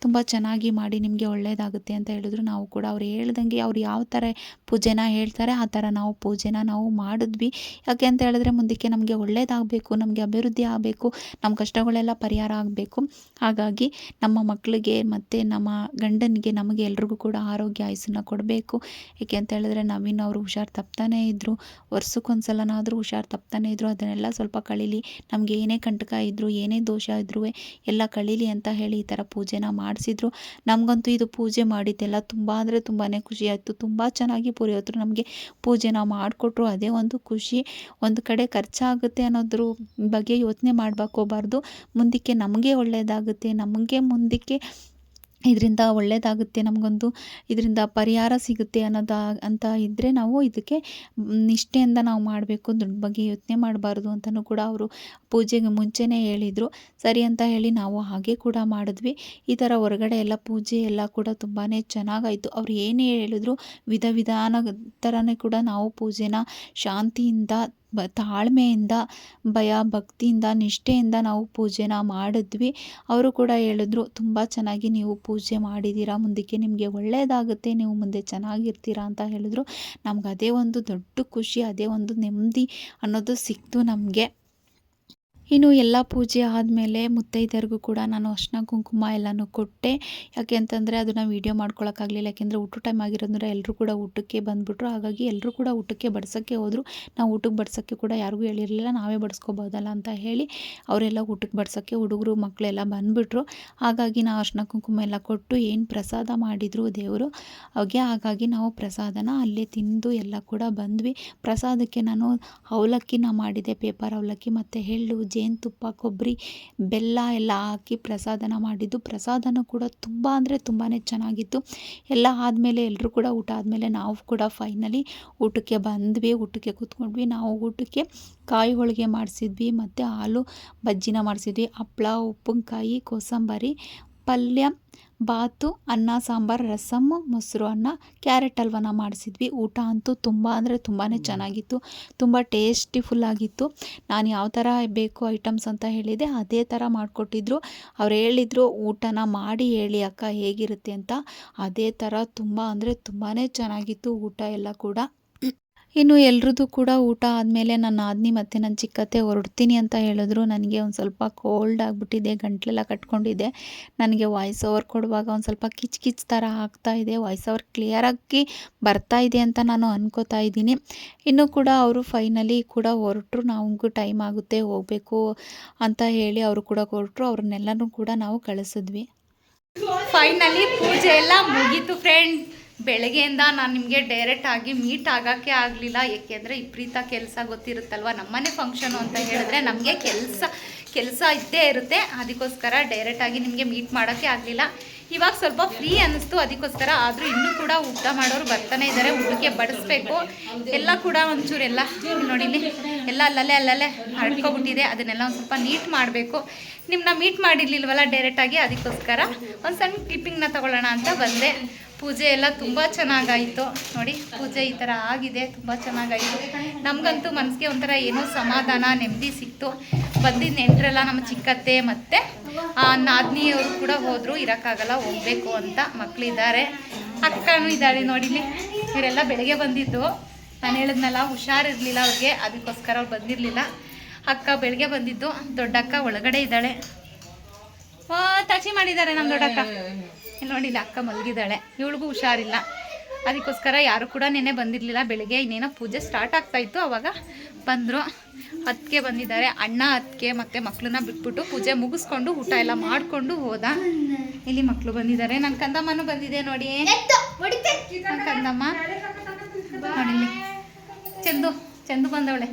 ತುಂಬ ಚೆನ್ನಾಗಿ ಮಾಡಿ ನಿಮಗೆ ಒಳ್ಳೆಯದಾಗುತ್ತೆ ಅಂತ ಹೇಳಿದ್ರು. ನಾವು ಕೂಡ ಅವ್ರು ಹೇಳ್ದಂಗೆ ಅವ್ರು ಯಾವ ಥರ ಪೂಜೆನ ಹೇಳ್ತಾರೆ ಆ ಥರ ನಾವು ಪೂಜೆನ ನಾವು ಮಾಡಿದ್ವಿ. ಯಾಕೆ ಅಂತ ಹೇಳಿದ್ರೆ ಮುಂದಕ್ಕೆ ನಮಗೆ ಒಳ್ಳೆಯದಾಗಬೇಕು, ನಮಗೆ ಅಭಿವೃದ್ಧಿ ಆಗಬೇಕು, ನಮ್ಮ ಕಷ್ಟಗಳೆಲ್ಲ ಪರಿಹಾರ ಆಗಬೇಕು. ಹಾಗಾಗಿ ನಮ್ಮ ಮಕ್ಕಳಿಗೆ ಮತ್ತು ನಮ್ಮ ಗಂಡನಿಗೆ ನಮಗೆ ಎಲ್ರಿಗೂ ಕೂಡ ಆರೋಗ್ಯ ಆಯುಸ್ಸನ್ನು ಕೊಡಬೇಕು. ಏಕೆ ಅಂತ ಹೇಳಿದ್ರೆ ನವೀನ್ ಅವರು ಹುಷಾರು ತಪ್ತಾನೇ ಇದ್ದರು, ವರ್ಷಕ್ಕೊಂದ್ಸಲನಾದರೂ ಹುಷಾರು ತಪ್ತಾನೇ ಇದ್ದರು. ಅದನ್ನೆಲ್ಲ ಸ್ವಲ್ಪ ಕಳೀಲಿ, ನಮಗೆ ಏನೇ ಕಂಟಕ ಇದ್ದರೂ ಏನೇ ದೋಷ ಇದ್ರೂ ಎಲ್ಲ ಕಳೀಲಿ ಅಂತ ಹೇಳಿ ಈ ಥರ ಪೂಜೆನ ಮಾಡಿಸಿದ್ರು. ನಮಗಂತೂ ಇದು ಪೂಜೆ ಮಾಡಿದ್ದೆಲ್ಲ ತುಂಬ ಅಂದರೆ ತುಂಬಾ ಖುಷಿ ಆಯಿತು. ತುಂಬ ಚೆನ್ನಾಗಿ ಪುರೋಹಿತರು ನಮಗೆ ಪೂಜೆನ ಮಾಡಿಕೊಟ್ರು, ಅದೇ ಒಂದು ಖುಷಿ. ಒಂದು ಕಡೆ ಖರ್ಚಾಗುತ್ತೆ ಅನ್ನೋದ್ರ ಬಗ್ಗೆ ಯೋಚನೆ ಮಾಡಬೇಕು, ಮುಂದಕ್ಕೆ ನಮಗೆ ಒಳ್ಳೆಯದಾಗುತ್ತೆ, ನಮಗೆ ಮುಂದಕ್ಕೆ ಇದರಿಂದ ಒಳ್ಳೆಯದಾಗುತ್ತೆ ನಮಗೊಂದು ಇದರಿಂದ ಪರಿಹಾರ ಸಿಗುತ್ತೆ ಅಂತ ಇದ್ದರೆ ನಾವು ಇದಕ್ಕೆ ನಿಷ್ಠೆಯಿಂದ ನಾವು ಮಾಡಬೇಕು, ದುಡ್ಡು ಬಗ್ಗೆ ಯೋಚನೆ ಮಾಡಬಾರ್ದು ಅಂತಲೂ ಕೂಡ ಅವರು ಪೂಜೆಗೆ ಮುಂಚೆನೇ ಹೇಳಿದರು. ಸರಿ ಅಂತ ಹೇಳಿ ನಾವು ಹಾಗೆ ಕೂಡ ಮಾಡಿದ್ವಿ. ಈ ಥರ ಹೊರಗಡೆ ಎಲ್ಲ ಪೂಜೆ ಎಲ್ಲ ಕೂಡ ತುಂಬಾ ಚೆನ್ನಾಗಾಯಿತು. ಅವ್ರು ಏನೇ ಹೇಳಿದ್ರು ವಿಧಾನ ಥರನೇ ಕೂಡ ನಾವು ಪೂಜೆನ ಶಾಂತಿಯಿಂದ ತಾಳ್ಮೆಯಿಂದ ಭಯ ಭಕ್ತಿಯಿಂದ ನಿಷ್ಠೆಯಿಂದ ನಾವು ಪೂಜೆನ ಮಾಡಿದ್ವಿ. ಅವರು ಕೂಡ ಹೇಳಿದ್ರು, ತುಂಬ ಚೆನ್ನಾಗಿ ನೀವು ಪೂಜೆ ಮಾಡಿದ್ದೀರಾ, ಮುಂದಕ್ಕೆ ನಿಮಗೆ ಒಳ್ಳೆಯದಾಗುತ್ತೆ, ನೀವು ಮುಂದೆ ಚೆನ್ನಾಗಿರ್ತೀರಾ ಅಂತ ಹೇಳಿದ್ರು. ನಮ್ಗೆ ಅದೇ ಒಂದು ದೊಡ್ಡ ಖುಷಿ, ಅದೇ ಒಂದು ನೆಮ್ಮದಿ ಅನ್ನೋದು ಸಿಕ್ತು ನಮಗೆ. ಇನ್ನು ಎಲ್ಲ ಪೂಜೆ ಆದಮೇಲೆ ಮುತ್ತೈದೆಯರಿಗೂ ಕೂಡ ನಾನು ಅರಿಶಿನ ಕುಂಕುಮ ಎಲ್ಲನೂ ಕೊಟ್ಟೆ. ಯಾಕೆ ಅಂತಂದರೆ ಅದನ್ನು ವೀಡಿಯೋ ಮಾಡ್ಕೊಳಕ್ಕಾಗಲಿಲ್ಲ, ಯಾಕೆಂದರೆ ಊಟ ಟೈಮ್ ಆಗಿರೋದ್ರಿಂದ ಎಲ್ಲರೂ ಕೂಡ ಊಟಕ್ಕೆ ಬಂದುಬಿಟ್ರು. ಹಾಗಾಗಿ ಎಲ್ಲರೂ ಕೂಡ ಊಟಕ್ಕೆ ಬಡಿಸೋಕ್ಕೆ ಹೋದರು. ನಾವು ಊಟಕ್ಕೆ ಬಡಿಸೋಕ್ಕೆ ಕೂಡ ಯಾರಿಗೂ ಹೇಳಿರಲಿಲ್ಲ, ನಾವೇ ಬಡಿಸ್ಕೋಬೋದಲ್ಲ ಅಂತ ಹೇಳಿ ಅವರೆಲ್ಲ ಊಟಕ್ಕೆ ಬಡಿಸೋಕ್ಕೆ ಹುಡುಗರು ಮಕ್ಕಳೆಲ್ಲ ಬಂದುಬಿಟ್ರು. ಹಾಗಾಗಿ ನಾವು ಅರಿಶಿನ ಕುಂಕುಮ ಎಲ್ಲ ಕೊಟ್ಟು ಏನು ಪ್ರಸಾದ ಮಾಡಿದರು ದೇವರು ಅವ್ರಿಗೆ, ಹಾಗಾಗಿ ನಾವು ಪ್ರಸಾದನ ಅಲ್ಲೇ ತಿಂದು ಎಲ್ಲ ಕೂಡ ಬಂದ್ವಿ. ಪ್ರಸಾದಕ್ಕೆ ನಾನು ಅವಲಕ್ಕಿನ ಮಾಡಿದೆ, ಪೇಪರ್ ಅವಲಕ್ಕಿ ಮತ್ತು ಎಳ್ಳು, ಜೇನುತುಪ್ಪ, ಕೊಬ್ಬರಿ, ಬೆಲ್ಲ ಎಲ್ಲ ಹಾಕಿ ಪ್ರಸಾದನ ಮಾಡಿದ್ದು. ಪ್ರಸಾದನೂ ಕೂಡ ತುಂಬ ಅಂದರೆ ತುಂಬಾ ಚೆನ್ನಾಗಿತ್ತು. ಎಲ್ಲ ಆದಮೇಲೆ ಎಲ್ಲರೂ ಕೂಡ ಊಟ ಆದಮೇಲೆ ನಾವು ಕೂಡ ಫೈನಲಿ ಊಟಕ್ಕೆ ಬಂದ್ವಿ. ಊಟಕ್ಕೆ ಕೂತ್ಕೊಂಡ್ವಿ. ನಾವು ಊಟಕ್ಕೆ ಕಾಯಿ ಹೋಳಿಗೆ ಮಾಡಿಸಿದ್ವಿ ಮತ್ತು ಆಲೂ ಬಜ್ಜಿನ ಮಾಡಿಸಿದ್ವಿ. ಹಪ್ಪಳ, ಉಪ್ಪಿನಕಾಯಿ, ಕೋಸಂಬರಿ, ಪಲ್ಯ, ಬಾತು, ಅನ್ನ ಸಾಂಬಾರು, ರಸಮ್ಮು, ಮೊಸರು ಅನ್ನ, ಕ್ಯಾರೆಟ್ ಹಲ್ವನ ಮಾಡಿಸಿದ್ವಿ. ಊಟ ಅಂತೂ ತುಂಬ ಅಂದರೆ ತುಂಬಾ ಚೆನ್ನಾಗಿತ್ತು, ತುಂಬ ಟೇಸ್ಟಿಫುಲ್ಲಾಗಿತ್ತು. ನಾನು ಯಾವ ಥರ ಬೇಕು ಐಟಮ್ಸ್ ಅಂತ ಹೇಳಿದೆ ಅದೇ ಥರ ಮಾಡಿಕೊಟ್ಟಿದ್ರು. ಅವ್ರು ಹೇಳಿದರು, ಊಟನ ಮಾಡಿ ಹೇಳಿ ಅಕ್ಕ ಹೇಗಿರುತ್ತೆ ಅಂತ. ಅದೇ ಥರ ತುಂಬ ಅಂದರೆ ತುಂಬಾ ಚೆನ್ನಾಗಿತ್ತು ಊಟ ಎಲ್ಲ ಕೂಡ. ಇನ್ನು ಎಲ್ರದ್ದು ಕೂಡ ಊಟ ಆದಮೇಲೆ ನನ್ನ ನಾದಿನಿ ಮತ್ತು ನನ್ನ ಚಿಕ್ಕತ್ತೆ ಹೊರಡ್ತೀನಿ ಅಂತ ಹೇಳಿದ್ರು. ನನಗೆ ಒಂದು ಸ್ವಲ್ಪ ಕೋಲ್ಡ್ ಆಗಿಬಿಟ್ಟಿದೆ, ಗಂಟಲೆಲ್ಲ ಕಟ್ಕೊಂಡಿದ್ದೆ. ನನಗೆ ವಾಯ್ಸ್ ಓವರ್ ಕೊಡುವಾಗ ಒಂದು ಸ್ವಲ್ಪ ಕಿಚ್ ಥರ ಆಗ್ತಾಯಿದೆ. ವಾಯ್ಸ್ ಓವರ್ ಕ್ಲಿಯರಾಗಿ ಬರ್ತಾಯಿದೆ ಅಂತ ನಾನು ಅನ್ಕೋತಾ ಇದ್ದೀನಿ. ಇನ್ನೂ ಕೂಡ ಅವರು ಫೈನಲಿ ಕೂಡ ಹೊರಟರು. ನಮಗೂ ಟೈಮ್ ಆಗುತ್ತೆ ಹೋಗಬೇಕು ಅಂತ ಹೇಳಿ ಅವರು ಕೂಡ ಹೊರಟರು. ಅವ್ರನ್ನೆಲ್ಲನೂ ಕೂಡ ನಾವು ಕಳಿಸಿದ್ವಿ. ಫೈನಲಿ ಪೂಜೆ ಎಲ್ಲ ಮುಗೀತು ಫ್ರೆಂಡ್. ಬೆಳಗ್ಗೆಯಿಂದ ನಾನು ನಿಮಗೆ ಡೈರೆಕ್ಟ್ ಆಗಿ ಮೀಟ್ ಆಗೋಕ್ಕೆ ಆಗಲಿಲ್ಲ, ಏಕೆಂದರೆ ವಿಪರೀತ ಕೆಲಸ ಗೊತ್ತಿರುತ್ತಲ್ವ. ನಮ್ಮನೆ ಫಂಕ್ಷನು ಅಂತ ಹೇಳಿದ್ರೆ ನಮಗೆ ಕೆಲಸ ಇದ್ದೇ ಇರುತ್ತೆ. ಅದಕ್ಕೋಸ್ಕರ ಡೈರೆಕ್ಟಾಗಿ ನಿಮಗೆ ಮೀಟ್ ಮಾಡೋಕ್ಕೆ ಆಗಲಿಲ್ಲ. ಇವಾಗ ಸ್ವಲ್ಪ ಫ್ರೀ ಅನ್ನಿಸ್ತು, ಅದಕ್ಕೋಸ್ಕರ. ಆದರೂ ಇನ್ನೂ ಕೂಡ ಊಟ ಮಾಡೋರು ಬರ್ತಾನೆ ಇದ್ದಾರೆ, ಊಟಕ್ಕೆ ಬಡಿಸ್ಬೇಕು. ಎಲ್ಲ ಕೂಡ ಒಂಚೂರೆಲ್ಲ ನೋಡಿಲಿ ಎಲ್ಲ ಅಲ್ಲಲ್ಲೇ ಹರಡ್ಕೊಬಿಟ್ಟಿದೆ. ಅದನ್ನೆಲ್ಲ ಒಂದು ಸ್ವಲ್ಪ ನೀಟ್ ಮಾಡಬೇಕು. ನಿಮ್ಮನ್ನ ಮೀಟ್ ಮಾಡಿರ್ಲಿಲ್ವಲ್ಲ ಡೈರೆಕ್ಟಾಗಿ, ಅದಕ್ಕೋಸ್ಕರ ಒಂದು ಸಣ್ಣ ಕ್ಲಿಪ್ಪಿಂಗ್ನ ತೊಗೊಳ್ಳೋಣ ಅಂತ ಬಂದೆ. ಪೂಜೆ ಎಲ್ಲ ತುಂಬ ಚೆನ್ನಾಗಾಯಿತು ನೋಡಿ. ಪೂಜೆ ಈ ಥರ ಆಗಿದೆ, ತುಂಬ ಚೆನ್ನಾಗಾಯಿತು. ನಮಗಂತೂ ಮನಸ್ಸಿಗೆ ಒಂಥರ ಏನೋ ಸಮಾಧಾನ, ನೆಮ್ಮದಿ ಸಿಕ್ತು. ಬಂದಿದ್ದ ನೆಂಟರೆಲ್ಲ ನಮ್ಮ ಚಿಕ್ಕತ್ತೆ ಮತ್ತು ನಾದಿನಿಯವರು ಕೂಡ ಹೋದರು, ಇರೋಕ್ಕಾಗಲ್ಲ ಹೋಗಬೇಕು ಅಂತ. ಮಕ್ಕಳಿದ್ದಾರೆ, ಅಕ್ಕನೂ ಇದ್ದಾಳೆ ನೋಡಿಲಿ. ಇವರೆಲ್ಲ ಬೆಳಗ್ಗೆ ಬಂದಿದ್ದು. ನಾನು ಹೇಳಿದ್ನಲ್ಲ ಹುಷಾರಿರಲಿಲ್ಲ ಅವ್ರಿಗೆ, ಅದಕ್ಕೋಸ್ಕರ ಅವ್ರು ಬಂದಿರಲಿಲ್ಲ. ಅಕ್ಕ ಬೆಳಗ್ಗೆ ಬಂದಿದ್ದು, ದೊಡ್ಡಕ್ಕ ಒಳಗಡೆ ಇದ್ದಾಳೆ. ತಚಿ ಮಾಡಿದ್ದಾರೆ ನಮ್ಮ ದೊಡ್ಡಕ್ಕ. ನೋಡಿಲ್ಲ, ಅಕ್ಕ ಮಲಗಿದ್ದಾಳೆ, ಇವಳಿಗೂ ಹುಷಾರಿಲ್ಲ. ಅದಕ್ಕೋಸ್ಕರ ಯಾರು ಕೂಡ ನೆನ್ನೆ ಬಂದಿರಲಿಲ್ಲ. ಬೆಳಗ್ಗೆ ಇನ್ನೇನೋ ಪೂಜೆ ಸ್ಟಾರ್ಟ್ ಆಗ್ತಾಯಿತ್ತು, ಆವಾಗ ಬಂದರು. ಅದಕ್ಕೆ ಬಂದಿದ್ದಾರೆ ಅಣ್ಣ, ಅದಕ್ಕೆ ಮತ್ತು ಮಕ್ಕಳನ್ನ ಬಿಟ್ಬಿಟ್ಟು ಪೂಜೆ ಮುಗಿಸ್ಕೊಂಡು ಊಟ ಎಲ್ಲ ಮಾಡಿಕೊಂಡು ಹೋದ. ಇಲ್ಲಿ ಮಕ್ಕಳು ಬಂದಿದ್ದಾರೆ. ನನ್ನ ಕಂದಮ್ಮನೂ ಬಂದಿದೆ ನೋಡಿ. ನನ್ನ ಕಂದಮ್ಮ ನೋಡಿಲ್ಲಿ ಚಂದು ಬಂದವಳೆ.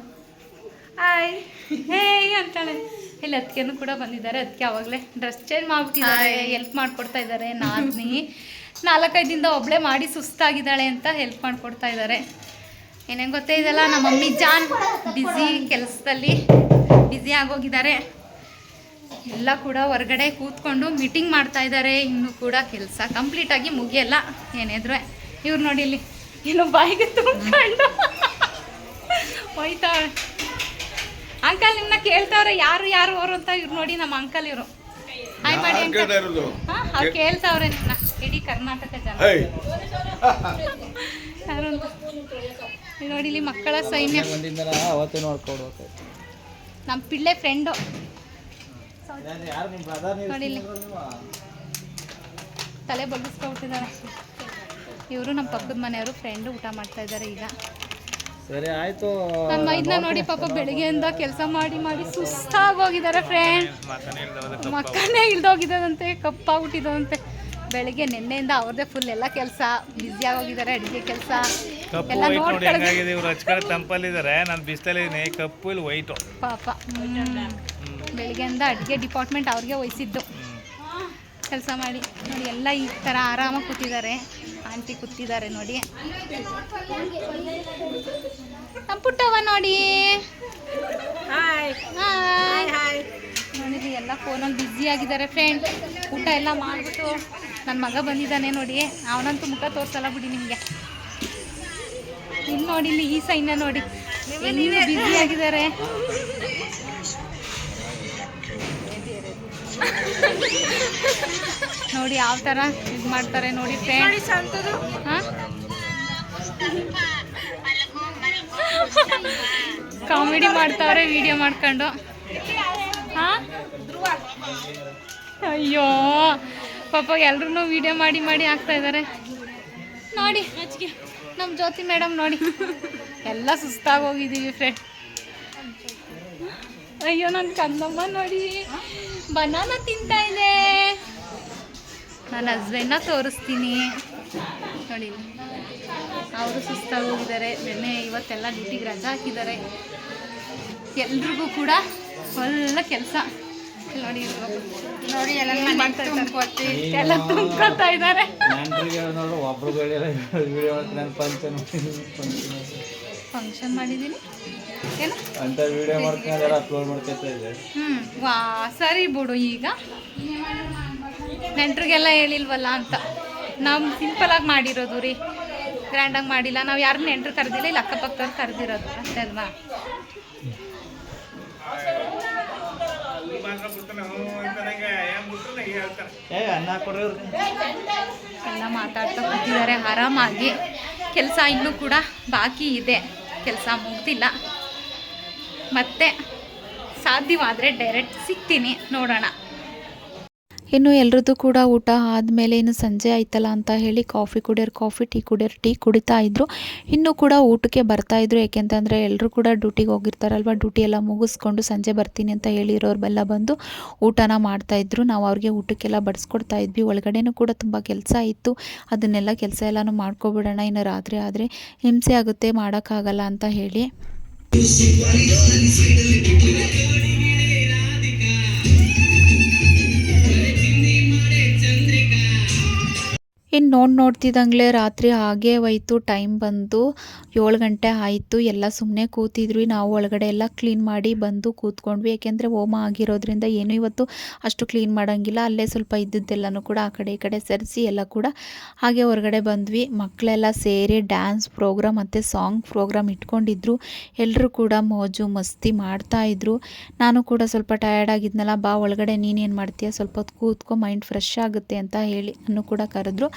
ಹಾಯ್ ಹೇಯ್ ಅಂತಾಳೆ. ಇಲ್ಲಿ ಅದಕ್ಕೇನು ಕೂಡ ಬಂದಿದ್ದಾರೆ. ಅದಕ್ಕೆ ಆವಾಗಲೇ ಡ್ರೆಸ್ ಚೇಂಜ್ ಮಾಡಿಬಿಟ್ಟಿದ್ದಾರೆ, ಹೆಲ್ಪ್ ಮಾಡಿಕೊಡ್ತಾ ಇದ್ದಾರೆ. ನಾದಿನಿ 4-5 ದಿನದ ಒಬ್ಬಳೇ ಮಾಡಿ ಸುಸ್ತಾಗಿದ್ದಾಳೆ ಅಂತ ಹೆಲ್ಪ್ ಮಾಡಿಕೊಡ್ತಾ ಇದ್ದಾರೆ. ಏನೇನು ಗೊತ್ತೇ ಇದೆಲ್ಲ, ನಮ್ಮ ಮಮ್ಮಿ ಜಾನ್ ಬ್ಯುಸಿ ಕೆಲಸದಲ್ಲಿ ಬ್ಯುಸಿ ಆಗೋಗಿದ್ದಾರೆ. ಎಲ್ಲ ಕೂಡ ಹೊರಗಡೆ ಕೂತ್ಕೊಂಡು ಮೀಟಿಂಗ್ ಮಾಡ್ತಾ ಇದ್ದಾರೆ. ಇನ್ನೂ ಕೂಡ ಕೆಲಸ ಕಂಪ್ಲೀಟಾಗಿ ಮುಗಿಯಲ್ಲ ಏನಿದ್ರು. ಇವ್ರು ನೋಡಿ ಇಲ್ಲಿ ಏನೋ ಬಾಯಿಗೆ ತುಂಬಿಕೊಂಡು ಹೋಯ್ತಾಳೆ. ಅಂಕಲ್ ನಿಮ್ಮನ್ನ ಕೇಳ್ತಾವ್ರೆ, ಯಾರು ಅವರು ಅಂತ. ಇವ್ರು ನೋಡಿ ನಮ್ಮ ಅಂಕಲ್, ಇವರು ಹಾಯ್ ಮಾಡಿ ಅಂಕಲ್. ಅವ್ರು ಕೇಳ್ತಾವ್ರೆ ನಿಮ್ಮನ್ನ, ಇಡೀ ಕರ್ನಾಟಕ ಜನ ಯಾರು ಅಂತ. ನೋಡಿ ಇಲ್ಲಿ ಮಕ್ಕಳ ಸೈನ್ಯ. ನಮ್ಮ ಪಿಳ್ಳೆ ಫ್ರೆಂಡು ನೋಡಿ ಇಲ್ಲಿ ತಲೆ ಬಗ್ಗಿಸ್ಕೊಬಿಟ್ಟಿದ್ದಾರೆ. ಇವರು ನಮ್ಮ ಪಕ್ಕದ ಮನೆಯವರು ಫ್ರೆಂಡು ಊಟ ಮಾಡ್ತಾ ಇದ್ದಾರೆ ಈಗ. ಸರಿ ಆಯ್ತು. ನನ್ನ ಮೈದ್ನ ನೋಡಿ ಪಾಪ ಬೆಳಿಗ್ಗೆಯಿಂದ ಕೆಲಸ ಮಾಡಿ ಸುಸ್ತಾಗೋಗಿದ್ದಾರೆ ಫ್ರೆಂಡ್. ಮಕ್ಕನೇ ಇಲ್ದೋಗಿದ್ದಾರಂತೆ, ಕಪ್ಪಾಗ್ಬಿಟ್ಟಿದಂತೆ. ಬೆಳಿಗ್ಗೆ ನಿನ್ನೆಯಿಂದ ಅವ್ರದ್ದೇ ಫುಲ್ ಎಲ್ಲ ಕೆಲಸ ಬ್ಯುಸಿ ಆಗೋಗಿದ್ದಾರೆ. ಅಡುಗೆ ಕೆಲಸ ಎಲ್ಲ ನೋಡ್ಕೊಳ್ಳೋದು. ಇವರು ಹಚ್ಕಡೆ ತಂಪಲ್ಲಿದ್ದಾರೆ, ನಾನು ಬಿಸಿಲಲ್ಲಿ ಕಪ್ಪು ಇಲ್ಲಿ ವೈಟು ಪಾಪ. ಬೆಳಿಗ್ಗೆಯಿಂದ ಅಡುಗೆ ಡಿಪಾರ್ಟ್ಮೆಂಟ್ ಅವ್ರಿಗೆ ವಹಿಸಿದ್ದು. ಕೆಲಸ ಮಾಡಿ ನೋಡಿ. ಎಲ್ಲ ಈ ಥರ ಆರಾಮಾಗಿ ಕೂತಿದ್ದಾರೆ. ಆಂಟಿ ಕೂತಿದ್ದಾರೆ ನೋಡಿ. ನಮ್ಮ ಪುಟ್ಟವ ನೋಡಿ. Hi hi hi. ನೋಡಿರಿ ಎಲ್ಲ ಫೋನಲ್ಲಿ ಬ್ಯುಸಿ ಆಗಿದ್ದಾರೆ ಫ್ರೆಂಡ್. ಊಟ ಎಲ್ಲ ಮಾಡಿಬಿಟ್ಟು ನನ್ನ ಮಗ ಬಂದಿದ್ದಾನೆ ನೋಡಿ. ಅವನಂತೂ ಮುಖ ತೋರಿಸಲ್ಲ ಬಿಡಿ ನಿಮಗೆ. ಇಲ್ಲಿ ನೋಡಿ, ಇಲ್ಲಿ ಈ ಸೈನ ನೋಡಿ ಬ್ಯುಸಿ ಆಗಿದ್ದಾರೆ. ನೋಡಿ ಯಾವ ಥರ ಇದು ಮಾಡ್ತಾರೆ ನೋಡಿ ಫ್ರೆಂಡ್. ಹಾಂ, ಕಾಮಿಡಿ ಮಾಡ್ತಾವ್ರೆ ವಿಡಿಯೋ ಮಾಡ್ಕೊಂಡು. ಹಾಂ, ಅಯ್ಯೋ ಪಾಪ ಎಲ್ರೂ ವಿಡಿಯೋ ಮಾಡಿ ಮಾಡಿ ಹಾಕ್ತಾ ಇದ್ದಾರೆ ನೋಡಿ. ನಮ್ಮ ಜ್ಯೋತಿ ಮೇಡಮ್ ನೋಡಿ ಎಲ್ಲ ಸುಸ್ತಾಗಿ ಹೋಗಿದ್ದೀವಿ ಫ್ರೆಂಡ್. ಅಯ್ಯೋ ನನ್ನ ಕಂದಮ್ಮ ನೋಡಿ ಬನಾನ ತಿಂತಾ ಇದೆ. ನನ್ನ ಹಸ್ಬೆಂಡ್ನ ತೋರಿಸ್ತೀನಿ ನೋಡಿ. ಅವರು ಸುಸ್ತಾಗಿ ಹೋಗಿದ್ದಾರೆ. ಬೆನ್ನೆ ಇವತ್ತೆಲ್ಲ ಡ್ಯೂಟಿಗೆ ರಜಾ ಹಾಕಿದ್ದಾರೆ. ಎಲ್ರಿಗೂ ಕೂಡ ಒಳ್ಳ ಕೆಲಸ ನೋಡಿ. ನೋಡಿ ಎಲ್ಲ ಎಲ್ಲ ತುಂಬ್ಕೊತಾ ಇದ್ದಾರೆ. ಫಂಕ್ಷನ್ ಮಾಡಿದ್ದೀನಿ ಏನು ಅಂತ ವಿಡಿಯೋ ಮಾಡ್ಕೊಂಡು ಅಪ್ಲೋಡ್ ಮಾಡ್ಕೊತಾ ಇದೆ. ವಾ ಸರಿ ಬಿಡು. ಈಗ ನೆಂಟ್ರಿಗೆಲ್ಲ ಹೇಳಿಲ್ವಲ್ಲ ಅಂತ ನಾವು ಸಿಂಪಲಾಗಿ ಮಾಡಿರೋದು ರೀ, ಗ್ರ್ಯಾಂಡಾಗಿ ಮಾಡಿಲ್ಲ. ನಾವು ಯಾರನ್ನ ನೆಂಟ್ರು ಕರೆದಿಲ್ಲ, ಇಲ್ಲಿ ಅಕ್ಕಪಕ್ಕದವ್ರು ಕರೆದಿರೋದು ಅಷ್ಟೇ ಅಲ್ವಾ. ಎಲ್ಲ ಮಾತಾಡ್ತಾ ಕೂತಿದ್ದಾರೆ ಆರಾಮಾಗಿ. ಕೆಲಸ ಇನ್ನೂ ಕೂಡ ಬಾಕಿ ಇದೆ, ಕೆಲಸ ಮುಗ್ದಿಲ್ಲ. ಮತ್ತೆ ಸಾಧ್ಯವಾದರೆ ಡೈರೆಕ್ಟ್ ಸಿಗ್ತೀನಿ, ನೋಡೋಣ. ಇನ್ನು ಎಲ್ರದ್ದು ಕೂಡ ಊಟ ಆದಮೇಲೆ ಇನ್ನು ಸಂಜೆ ಆಯ್ತಲ್ಲ ಅಂತ ಹೇಳಿ ಕಾಫಿ ಕುಡಿಯೋರು ಕಾಫಿ, ಟೀ ಕುಡಿಯೋರು ಟೀ ಕುಡಿತಾ ಇದ್ರು. ಇನ್ನೂ ಕೂಡ ಊಟಕ್ಕೆ ಬರ್ತಾಯಿದ್ರು. ಏಕೆಂತಂದರೆ ಎಲ್ಲರೂ ಕೂಡ ಡ್ಯೂಟಿಗೆ ಹೋಗಿರ್ತಾರಲ್ವ, ಡ್ಯೂಟಿ ಎಲ್ಲ ಮುಗಿಸ್ಕೊಂಡು ಸಂಜೆ ಬರ್ತೀನಿ ಅಂತ ಹೇಳಿರೋರೆಲ್ಲ ಬಂದು ಊಟನ ಮಾಡ್ತಾಯಿದ್ರು. ನಾವು ಅವ್ರಿಗೆ ಊಟಕ್ಕೆಲ್ಲ ಬಡಿಸ್ಕೊಡ್ತಾ ಇದ್ವಿ. ಒಳಗಡೆನೂ ಕೂಡ ತುಂಬ ಕೆಲಸ ಇತ್ತು. ಅದನ್ನೆಲ್ಲ ಕೆಲಸ ಎಲ್ಲನೂ ಮಾಡ್ಕೊಬಿಡೋಣ, ಇನ್ನು ರಾತ್ರಿ ಆದರೆ ಹಿಂಸೆ ಆಗುತ್ತೆ ಮಾಡೋಕ್ಕಾಗಲ್ಲ ಅಂತ ಹೇಳಿ. ಇನ್ನು ನೋಡ್ತಿದ್ದಂಗೆ ರಾತ್ರಿ ಹಾಗೇ ಹೋಯ್ತು. ಟೈಮ್ ಬಂದು 7 ಗಂಟೆ ಆಯಿತು. ಎಲ್ಲ ಸುಮ್ಮನೆ ಕೂತಿದ್ವಿ. ನಾವು ಒಳಗಡೆ ಎಲ್ಲ ಕ್ಲೀನ್ ಮಾಡಿ ಬಂದು ಕೂತ್ಕೊಂಡ್ವಿ. ಏಕೆಂದರೆ ಹೋಮ ಆಗಿರೋದ್ರಿಂದ ಏನು ಇವತ್ತು ಅಷ್ಟು ಕ್ಲೀನ್ ಮಾಡೋಂಗಿಲ್ಲ. ಅಲ್ಲೇ ಸ್ವಲ್ಪ ಇದ್ದದ್ದೆಲ್ಲನೂ ಕೂಡ ಆ ಕಡೆ ಈ ಕಡೆ ಸರಿಸಿ ಎಲ್ಲ ಕೂಡ ಹಾಗೆ ಹೊರಗಡೆ ಬಂದ್ವಿ. ಮಕ್ಕಳೆಲ್ಲ ಸೇರಿ ಡ್ಯಾನ್ಸ್ ಪ್ರೋಗ್ರಾಮ್ ಮತ್ತು ಸಾಂಗ್ ಪ್ರೋಗ್ರಾಮ್ ಇಟ್ಕೊಂಡಿದ್ರು. ಎಲ್ಲರೂ ಕೂಡ ಮೋಜು ಮಸ್ತಿ ಮಾಡ್ತಾಯಿದ್ರು. ನಾನು ಕೂಡ ಸ್ವಲ್ಪ ಟಯರ್ಡ್ ಆಗಿದ್ನಲ್ಲ, ಬಾ ಒಳಗಡೆ ನೀನೇನು ಮಾಡ್ತೀಯ, ಸ್ವಲ್ಪ ಹೊತ್ತು ಕೂತ್ಕೊ, ಮೈಂಡ್ ಫ್ರೆಶ್ ಆಗುತ್ತೆ ಅಂತ ಹೇಳಿ ನಾನು ಕೂಡ ಕರೆದ್ರು.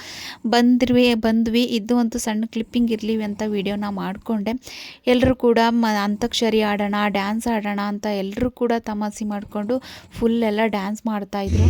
ಬಂದ್ವಿ. ಇದು ಒಂದು ಸಣ್ಣ ಕ್ಲಿಪ್ಪಿಂಗ್ ಇರಲಿ ಅಂತ ವಿಡಿಯೋನ ಮಾಡಿಕೊಂಡೆ. ಎಲ್ಲರೂ ಕೂಡ ಅಂತಾಕ್ಷರಿ ಆಡೋಣ, ಡ್ಯಾನ್ಸ್ ಆಡೋಣ ಅಂತ ಎಲ್ಲರೂ ಕೂಡ ತಮಾಷೆ ಮಾಡಿಕೊಂಡು ಫುಲ್ ಎಲ್ಲ ಡ್ಯಾನ್ಸ್ ಮಾಡ್ತಾಯಿದ್ರು.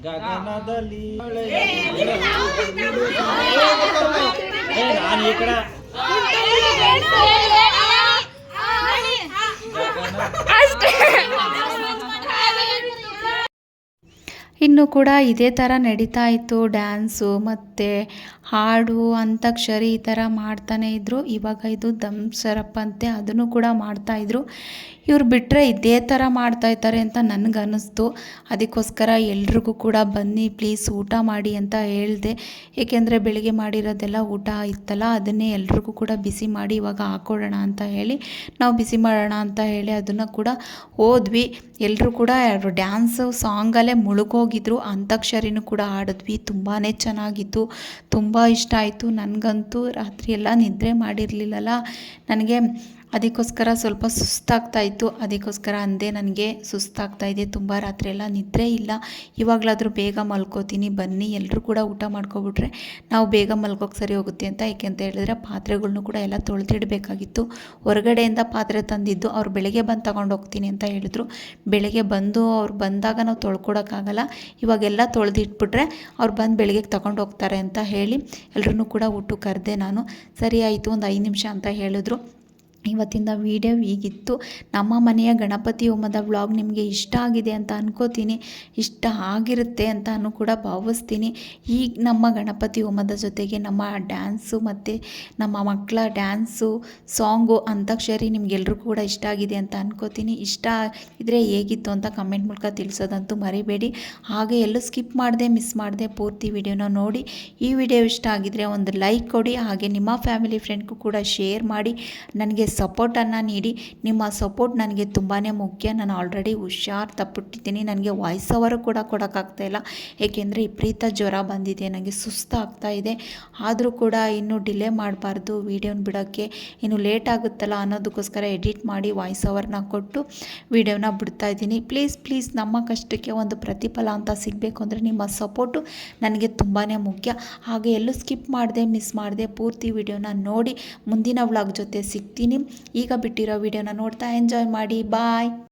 ಗಗನದಲ್ಲಿ ನಾನು ಈ ಕಡೆ ಇನ್ನು ಕೂಡ ಇದೇ ಥರ ನಡೀತಾ ಇತ್ತು ಡ್ಯಾನ್ಸು ಮತ್ತು ಹಾಡು ಅಂತಾಕ್ಷರಿ ಈ ಥರ ಮಾಡ್ತಾನೆ ಇದ್ದರು. ಇವಾಗ ಇದು ದಂಸರಪ್ಪ ಅಂತೆ, ಅದನ್ನು ಕೂಡ ಮಾಡ್ತಾಯಿದ್ರು. ಇವ್ರು ಬಿಟ್ಟರೆ ಇದೇ ಥರ ಮಾಡ್ತಾಯಿದ್ದಾರೆ ಅಂತ ನನಗನ್ನಿಸ್ತು. ಅದಕ್ಕೋಸ್ಕರ ಎಲ್ರಿಗೂ ಕೂಡ ಬನ್ನಿ ಪ್ಲೀಸ್ ಊಟ ಮಾಡಿ ಅಂತ ಹೇಳಿದೆ. ಏಕೆಂದರೆ ಬೆಳಿಗ್ಗೆ ಮಾಡಿರೋದೆಲ್ಲ ಊಟ ಇತ್ತಲ್ಲ, ಅದನ್ನೇ ಎಲ್ರಿಗೂ ಕೂಡ ಬಿಸಿ ಮಾಡಿ ಇವಾಗ ಹಾಕ್ಕೊಡೋಣ ಅಂತ ಹೇಳಿ ನಾವು ಬಿಸಿ ಮಾಡೋಣ ಅಂತ ಹೇಳಿ ಅದನ್ನು ಕೂಡ ಹೋದ್ವಿ. ಎಲ್ಲರೂ ಕೂಡ ಡ್ಯಾನ್ಸು ಸಾಂಗಲ್ಲೇ ಮುಳುಗೋಗಿದ್ರು. ಅಂತಾಕ್ಷರಿನೂ ಕೂಡ ಆಡಿದ್ವಿ. ತುಂಬಾ ಚೆನ್ನಾಗಿತ್ತು, ತುಂಬ ಇಷ್ಟ ಆಯಿತು. ನನಗಂತೂ ರಾತ್ರಿ ಎಲ್ಲ ನಿದ್ರೆ ಮಾಡಿರಲಿಲ್ಲಲ್ಲ, ನನಗೆ ಅದಕ್ಕೋಸ್ಕರ ಸ್ವಲ್ಪ ಸುಸ್ತಾಗ್ತಾಯಿತ್ತು. ಅದಕ್ಕೋಸ್ಕರ ಅಂದೆ ನನಗೆ ಸುಸ್ತಾಗ್ತಾಯಿದೆ, ತುಂಬ ರಾತ್ರಿ ಎಲ್ಲ ನಿದ್ರೆ ಇಲ್ಲ, ಇವಾಗಲಾದರೂ ಬೇಗ ಮಲ್ಕೋತೀನಿ, ಬನ್ನಿ ಎಲ್ಲರೂ ಕೂಡ ಊಟ ಮಾಡ್ಕೊಬಿಟ್ರೆ ನಾವು ಬೇಗ ಮಲ್ಕೋಕ್ಕೆ ಸರಿ ಹೋಗುತ್ತೆ ಅಂತ. ಏಕೆಂತ ಹೇಳಿದ್ರೆ ಪಾತ್ರೆಗಳ್ನು ಕೂಡ ಎಲ್ಲ ತೊಳೆದಿಡಬೇಕಾಗಿತ್ತು. ಹೊರಗಡೆಯಿಂದ ಪಾತ್ರೆ ತಂದಿದ್ದು ಅವ್ರು ಬೆಳಗ್ಗೆ ಬಂದು ತಗೊಂಡು ಹೋಗ್ತೀನಿ ಅಂತ ಹೇಳಿದ್ರು. ಬೆಳಗ್ಗೆ ಬಂದು ಅವ್ರು ಬಂದಾಗ ನಾವು ತೊಳ್ಕೊಡೋಕ್ಕಾಗಲ್ಲ, ಇವಾಗೆಲ್ಲ ತೊಳೆದಿಟ್ಬಿಟ್ರೆ ಅವ್ರು ಬಂದು ಬೆಳಗ್ಗೆ ತಗೊಂಡು ಹೋಗ್ತಾರೆ ಅಂತ ಹೇಳಿ ಎಲ್ಲರೂ ಕೂಡ ಊಟಕ್ಕೆ ಕರೆದೆ ನಾನು. ಸರಿ ಆಯಿತು, ಒಂದು 5 ನಿಮಿಷ ಅಂತ ಹೇಳಿದ್ರು. ಇವತ್ತಿನ ವಿಡಿಯೋ ಹೀಗಿತ್ತು. ನಮ್ಮ ಮನೆಯ ಗಣಪತಿ ಹೋಮದ ವ್ಲಾಗ್ ನಿಮಗೆ ಇಷ್ಟ ಆಗಿದೆ ಅಂತ ಅನ್ಕೋತೀನಿ, ಇಷ್ಟ ಆಗಿರುತ್ತೆ ಅಂತಾನು ಕೂಡ ಭಾವಿಸ್ತೀನಿ. ಈಗ ನಮ್ಮ ಗಣಪತಿ ಹೋಮದ ಜೊತೆಗೆ ನಮ್ಮ ಡ್ಯಾನ್ಸು ಮತ್ತು ನಮ್ಮ ಮಕ್ಕಳ ಡ್ಯಾನ್ಸು ಸಾಂಗು ಅಂತಾಕ್ಷರಿ ನಿಮಗೆಲ್ರಿಗೂ ಕೂಡ ಇಷ್ಟ ಆಗಿದೆ ಅಂತ ಅನ್ಕೋತೀನಿ. ಇಷ್ಟ ಇದ್ದರೆ ಹೇಗಿತ್ತು ಅಂತ ಕಮೆಂಟ್ ಮೂಲಕ ತಿಳಿಸೋದಂತೂ ಮರಿಬೇಡಿ. ಹಾಗೆ ಎಲ್ಲೂ ಸ್ಕಿಪ್ ಮಾಡದೆ ಮಿಸ್ ಮಾಡದೆ ಪೂರ್ತಿ ವಿಡಿಯೋನ ನೋಡಿ. ಈ ವಿಡಿಯೋ ಇಷ್ಟ ಆಗಿದರೆ ಒಂದು ಲೈಕ್ ಕೊಡಿ, ಹಾಗೆ ನಿಮ್ಮ ಫ್ಯಾಮಿಲಿ ಫ್ರೆಂಡ್ಗೂ ಕೂಡ ಶೇರ್ ಮಾಡಿ ನನಗೆ ಸಪೋರ್ಟನ್ನು ನೀಡಿ. ನಿಮ್ಮ ಸಪೋರ್ಟ್ ನನಗೆ ತುಂಬಾ ಮುಖ್ಯ. ನಾನು ಆಲ್ರೆಡಿ ಹುಷಾರು ತಪ್ಪಿಟ್ಟಿದ್ದೀನಿ, ನನಗೆ ವಾಯ್ಸ್ ಓವರು ಕೂಡ ಕೊಡೋಕ್ಕಾಗ್ತಾಯಿಲ್ಲ, ಏಕೆಂದರೆ ವಿಪರೀತ ಜ್ವರ ಬಂದಿದೆ, ನನಗೆ ಸುಸ್ತಾಗ್ತಾ ಇದೆ. ಆದರೂ ಕೂಡ ಇನ್ನೂ ಡಿಲೇ ಮಾಡಬಾರ್ದು ವೀಡಿಯೋನ ಬಿಡೋಕ್ಕೆ, ಇನ್ನು ಲೇಟ್ ಆಗುತ್ತಲ್ಲ ಅನ್ನೋದಕ್ಕೋಸ್ಕರ ಎಡಿಟ್ ಮಾಡಿ ವಾಯ್ಸ್ ಓವರ್ನ ಕೊಟ್ಟು ವೀಡಿಯೋನ ಬಿಡ್ತಾಯಿದ್ದೀನಿ. ಪ್ಲೀಸ್ ನಮ್ಮ ಕಷ್ಟಕ್ಕೆ ಒಂದು ಪ್ರತಿಫಲ ಅಂತ ಸಿಗಬೇಕು ಅಂದರೆ ನಿಮ್ಮ ಸಪೋರ್ಟು ನನಗೆ ತುಂಬಾ ಮುಖ್ಯ. ಹಾಗೆ ಎಲ್ಲೂ ಸ್ಕಿಪ್ ಮಾಡದೆ ಮಿಸ್ ಮಾಡದೆ ಪೂರ್ತಿ ವಿಡಿಯೋನ ನೋಡಿ ಮುಂದಿನ ವ್ಲಾಗ್ ಜೊತೆ ಸಿಗ್ತೀನಿ. ಈಗ ಬಿಟ್ಟಿರೋ ವಿಡಿಯೋನ ನೋಡ್ತಾ ಎಂಜಾಯ್ ಮಾಡಿ. ಬಾಯ್.